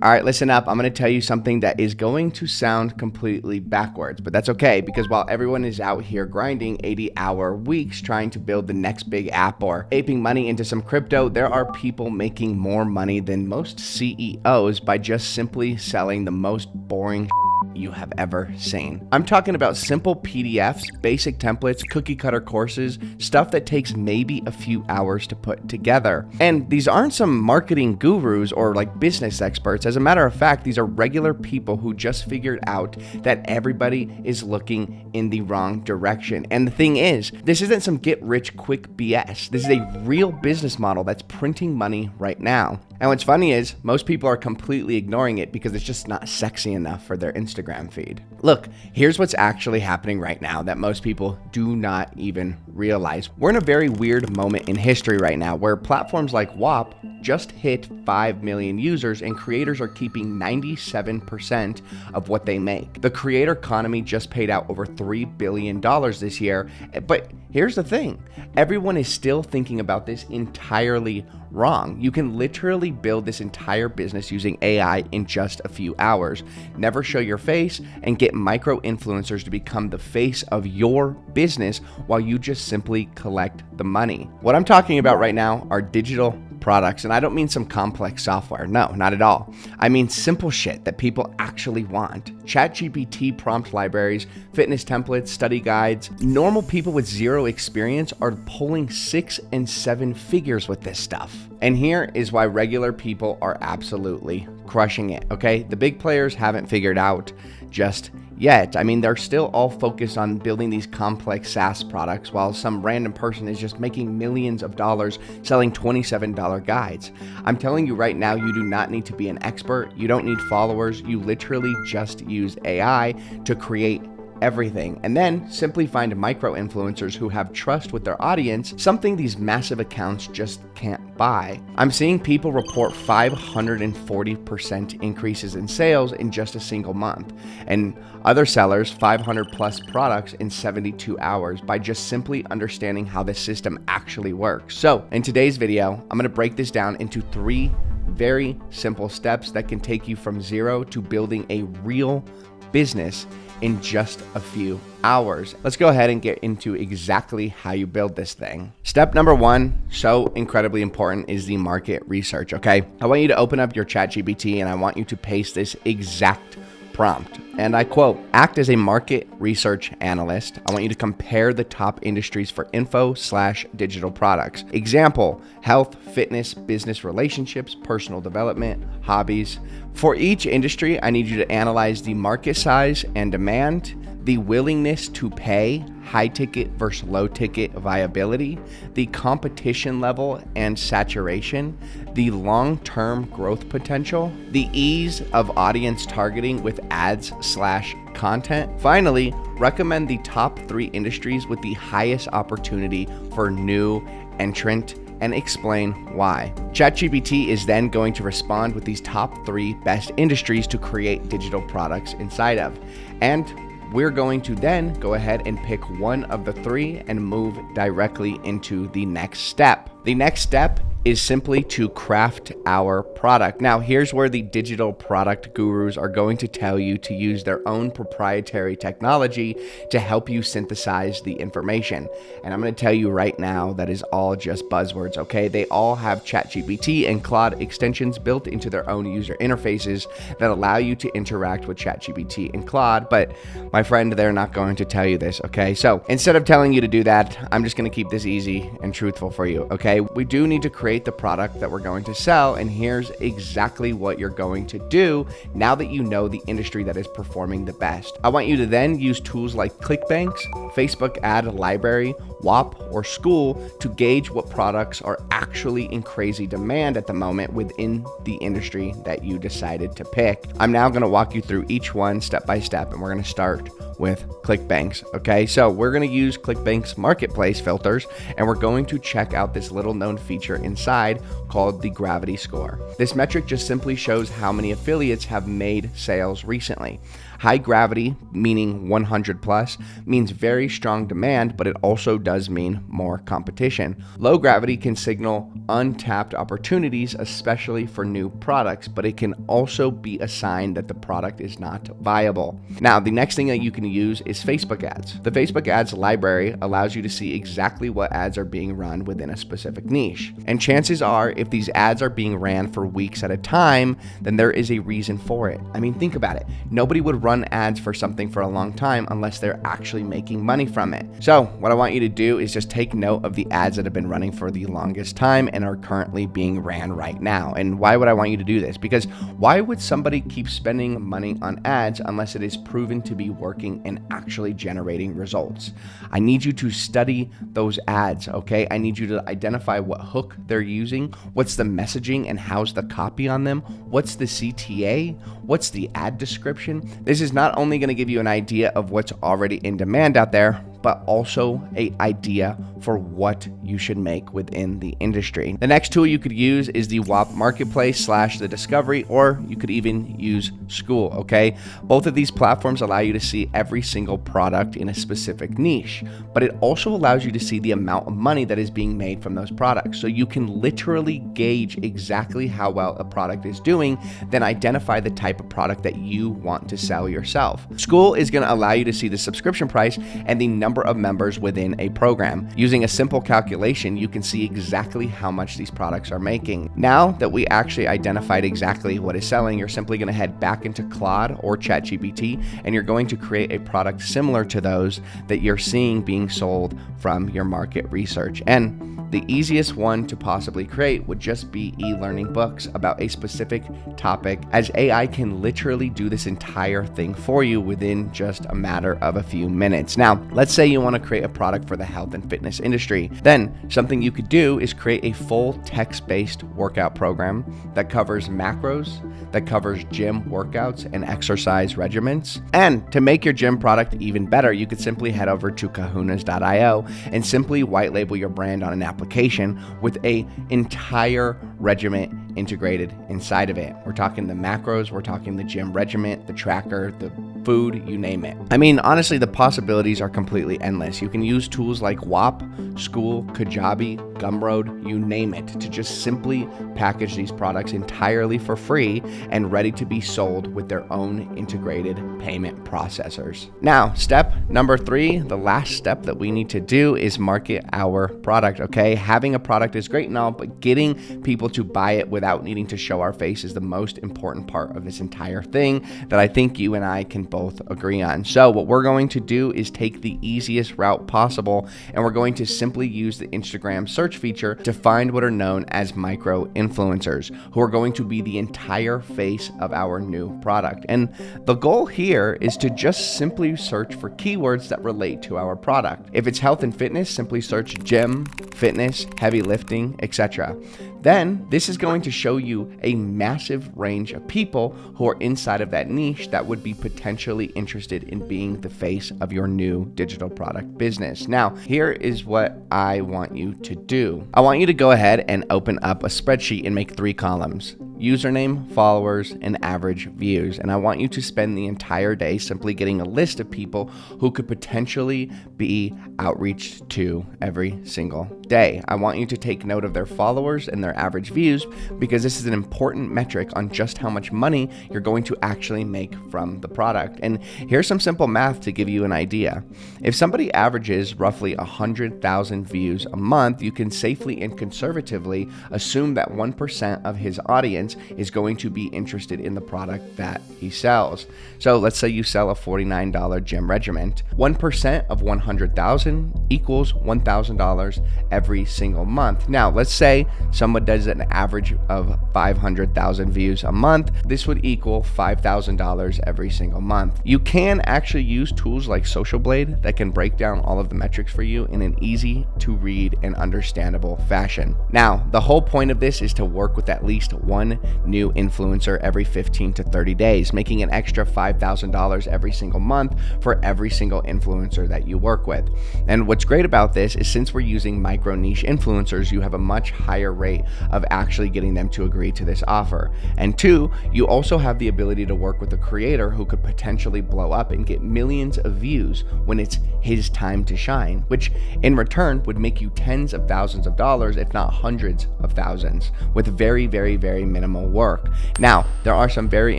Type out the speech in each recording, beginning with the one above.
All right, listen up. I'm going to tell you something that is going to sound completely backwards, but that's okay because while everyone is out here grinding 80-hour weeks trying to build the next big app or aping money into some crypto, there are people making more money than most CEOs by just simply selling the most boring you have ever seen. I'm talking about simple PDFs, basic templates, cookie cutter courses, stuff that takes maybe a few hours to put together. And these aren't some marketing gurus or like business experts. As a matter of fact, these are regular people who just figured out that everybody is looking in the wrong direction. And the thing is, this isn't some get rich quick BS. This is a real business model that's printing money right now. And what's funny is most people are completely ignoring it because it's just not sexy enough for their Instagram feed. Look, here's what's actually happening right now that most people do not even realize. We're in a very weird moment in history right now where platforms like Whop just hit 5 million users and creators are keeping 97% of what they make. The creator economy just paid out over $3 billion this year. But here's the thing, everyone is still thinking about this entirely wrong. You can literally build this entire business using AI in just a few hours. Never show your face and get micro influencers to become the face of your business while you just simply collect the money. What I'm talking about right now are digital products, and I don't mean some complex software. No, not at all. I mean simple shit that people actually want. ChatGPT prompt libraries, fitness templates, study guides. Normal people with zero experience are pulling 6 and 7 figures with this stuff. And here is why regular people are absolutely crushing it, okay? The big players haven't figured out just yet. I mean, they're still all focused on building these complex SaaS products while some random person is just making millions of dollars selling $27 guides. I'm telling you right now, you do not need to be an expert. You don't need followers. You literally just use AI to create everything, and then simply find micro influencers who have trust with their audience, something these massive accounts just can't buy. I'm seeing people report 540% increases in sales in just a single month, and other sellers 500 plus products in 72 hours by just simply understanding how the system actually works. So in today's video, I'm going to break this down into 3 very simple steps that can take you from zero to building a real business in just a few hours. Let's go ahead and get into exactly how you build this thing. Step number 1, so incredibly important, is the market research, okay? I want you to open up your ChatGPT and I want you to paste this exact prompt. And I quote, act as a market research analyst. I want you to compare the top industries for info/digital products. Example, health, fitness, business relationships, personal development, hobbies. For each industry, I need you to analyze the market size and demand, the willingness to pay, high ticket versus low ticket viability, the competition level and saturation, the long-term growth potential, the ease of audience targeting with ads/content. Finally, recommend the top 3 industries with the highest opportunity for new entrant and explain why. ChatGPT is then going to respond with these top 3 best industries to create digital products inside of. And we're going to then go ahead and pick one of the 3 and move directly into the next step. The next step is simply to craft our product. Now, here's where the digital product gurus are going to tell you to use their own proprietary technology to help you synthesize the information. And I'm going to tell you right now, that is all just buzzwords, okay? They all have ChatGPT and Claude extensions built into their own user interfaces that allow you to interact with ChatGPT and Claude, but my friend, they're not going to tell you this, okay? So instead of telling you to do that, I'm just going to keep this easy and truthful for you, okay? We do need to create the product that we're going to sell, and here's exactly what you're going to do now that you know the industry that is performing the best. I want you to then use tools like ClickBanks, Facebook ad library, Whop, or School to gauge what products are actually in crazy demand at the moment within the industry that you decided to pick. I'm now going to walk you through each one step by step, and we're going to start with ClickBanks. Okay, so we're going to use ClickBanks marketplace filters, and we're going to check out this little known feature inside called the gravity score. This metric just simply shows how many affiliates have made sales recently. High gravity, meaning 100 plus, means very strong demand, but it also does mean more competition. Low gravity can signal untapped opportunities, especially for new products, but it can also be a sign that the product is not viable. Now, the next thing that you can use is Facebook ads. The Facebook ads library allows you to see exactly what ads are being run within a specific niche. And chances are, if these ads are being ran for weeks at a time, then there is a reason for it. I mean, think about it. Nobody would run ads for something for a long time unless they're actually making money from it. So what I want you to do is just take note of the ads that have been running for the longest time and are currently being ran right now. And why would I want you to do this? Because why would somebody keep spending money on ads unless it is proven to be working and actually generating results? I need you to study those ads, okay? I need you to identify what hook they're using, what's the messaging and how's the copy on them, what's the CTA, what's the ad description. This is not only going to give you an idea of what's already in demand out there, but also an idea for what you should make within the industry. The next tool you could use is the Whop Marketplace / the Discovery, or you could even use School, okay? Both of these platforms allow you to see every single product in a specific niche, but it also allows you to see the amount of money that is being made from those products. So you can literally gauge exactly how well a product is doing, then identify the type of product that you want to sell yourself. School is going to allow you to see the subscription price and the number of members within a program. Using a simple calculation, you can see exactly how much these products are making. Now that we actually identified exactly what is selling, you're simply going to head back into Claude or ChatGPT, and you're going to create a product similar to those that you're seeing being sold from your market research. And the easiest one to possibly create would just be e-learning books about a specific topic, as AI can literally do this entire thing for you within just a matter of a few minutes. Now, let's say you want to create a product for the health and fitness industry. Then something you could do is create a full text-based workout program that covers macros, that covers gym workouts and exercise regimens. And to make your gym product even better, you could simply head over to kahunas.io and simply white label your brand on an application with an entire regiment integrated inside of it. We're talking the macros, we're talking the gym regiment, the tracker, the food, you name it. I mean, honestly, the possibilities are completely endless. You can use tools like Whop, School, Kajabi, Gumroad, you name it, to just simply package these products entirely for free and ready to be sold with their own integrated payment processors. Now, step number 3, the last step that we need to do is market our product, okay? Having a product is great and all, but getting people to buy it without needing to show our face is the most important part of this entire thing that I think you and I can both agree on. So what we're going to do is take the easiest route possible, and we're going to simply use the Instagram search feature to find what are known as micro influencers, who are going to be the entire face of our new product. And the goal here is to just simply search for keywords that relate to our product. If it's health and fitness, simply search gym, fitness, heavy lifting, etc. Then this is going to show you a massive range of people who are inside of that niche that would be potentially interested in being the face of your new digital product business. Now, here is what I want you to do. I want you to go ahead and open up a spreadsheet and make 3 columns: username, followers, and average views. And I want you to spend the entire day simply getting a list of people who could potentially be outreached to every single day. I want you to take note of their followers and their average views, because this is an important metric on just how much money you're going to actually make from the product. And here's some simple math to give you an idea. If somebody averages roughly 100,000 views a month, you can safely and conservatively assume that 1% of his audience is going to be interested in the product that he sells. So let's say you sell a $49 gym regiment. 1% of 100,000 equals $1,000 every single month. Now, let's say someone does an average of 500,000 views a month. This would equal $5,000 every single month. You can actually use tools like Social Blade that can break down all of the metrics for you in an easy to read and understandable fashion. Now, the whole point of this is to work with at least one new influencer every 15 to 30 days, making an extra $5,000 every single month for every single influencer that you work with. And what's great about this is, since we're using micro niche influencers, you have a much higher rate of actually getting them to agree to this offer. And two, you also have the ability to work with a creator who could potentially blow up and get millions of views when it's his time to shine, which in return would make you tens of thousands of dollars, if not hundreds of thousands, with very, very, very minimal work. Now, there are some very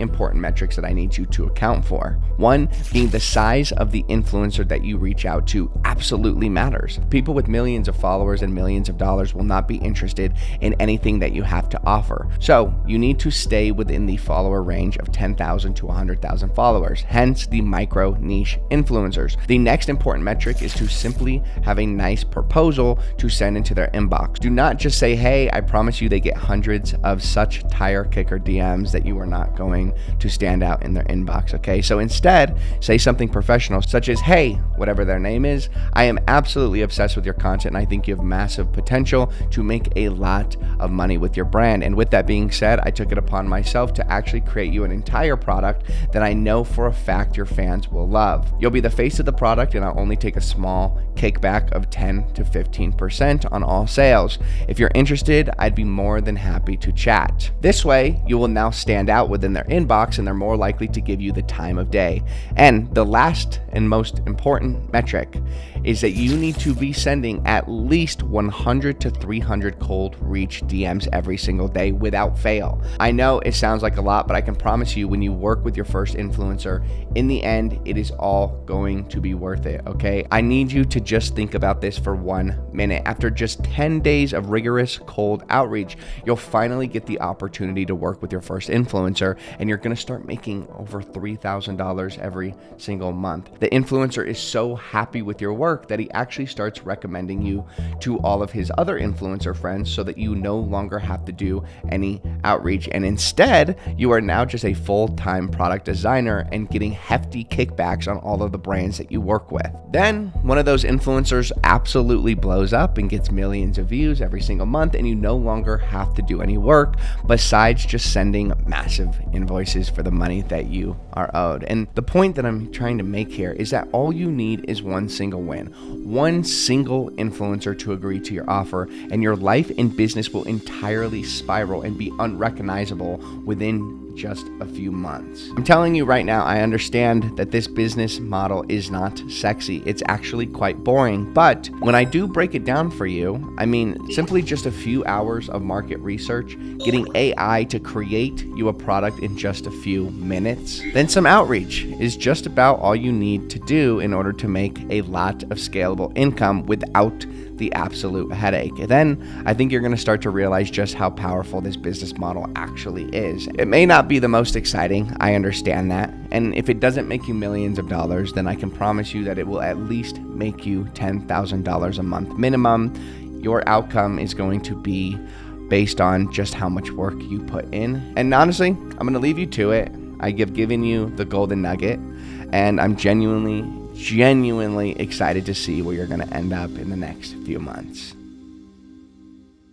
important metrics that I need you to account for. One being the size of the influencer that you reach out to absolutely matters. People with millions of followers and millions of dollars will not be interested in anything that you have to offer. So you need to stay within the follower range of 10,000 to 100,000 followers, hence the micro niche influencers. The next important metric is to simply have a nice proposal to send into their inbox. Do not just say, hey, I promise you they get hundreds of such tire kicker DMs that you are not going to stand out in their inbox, okay? So instead, say something professional, such as, hey, whatever their name is, I am absolutely obsessed with your content and I think you have massive potential to make a lot of money with your brand. And with that being said, I took it upon myself to actually create you an entire product that I know for a fact your fans will love. You'll be the face of the product and I'll only take a small kickback of 10 to 15% on all sales. If you're interested, I'd be more than happy to chat. This way, you will now stand out within their inbox and they're more likely to give you the time of day. And the last and most important metric is that you need to be sending at least 100 to 300 cold reach DMs every single day without fail. I know it sounds like a lot, but I can promise you when you work with your first influencer, in the end, it is all going to be worth it, okay? I need you to just think about this for 1 minute. After just 10 days of rigorous cold outreach, you'll finally get the opportunity to work with your first influencer and you're gonna start making over $3,000 every single month. The influencer is so happy with your work that he actually starts recommending you to all of his other influencer friends so that you no longer have to do any outreach. And instead, you are now just a full-time product designer and getting hefty kickbacks on all of the brands that you work with. Then one of those influencers absolutely blows up and gets millions of views every single month and you no longer have to do any work besides just sending massive invoices for the money that you are owed. And the point that I'm trying to make here is that all you need is one single win, one single influencer to agree to your offer, and your life and business will entirely spiral and be unrecognizable within just a few months. I'm telling you right now, I understand that this business model is not sexy. It's actually quite boring, but when I do break it down for you, I mean, simply just a few hours of market research, getting AI to create you a product in just a few minutes, then some outreach is just about all you need to do in order to make a lot of scalable income without the absolute headache. And then I think you're going to start to realize just how powerful this business model actually is. It may not be the most exciting, I understand that. And if it doesn't make you millions of dollars, then I can promise you that it will at least make you $10,000 a month minimum. Your outcome is going to be based on just how much work you put in. And honestly, I'm going to leave you to it. I have given you the golden nugget, and I'm genuinely excited to see where you're going to end up in the next few months.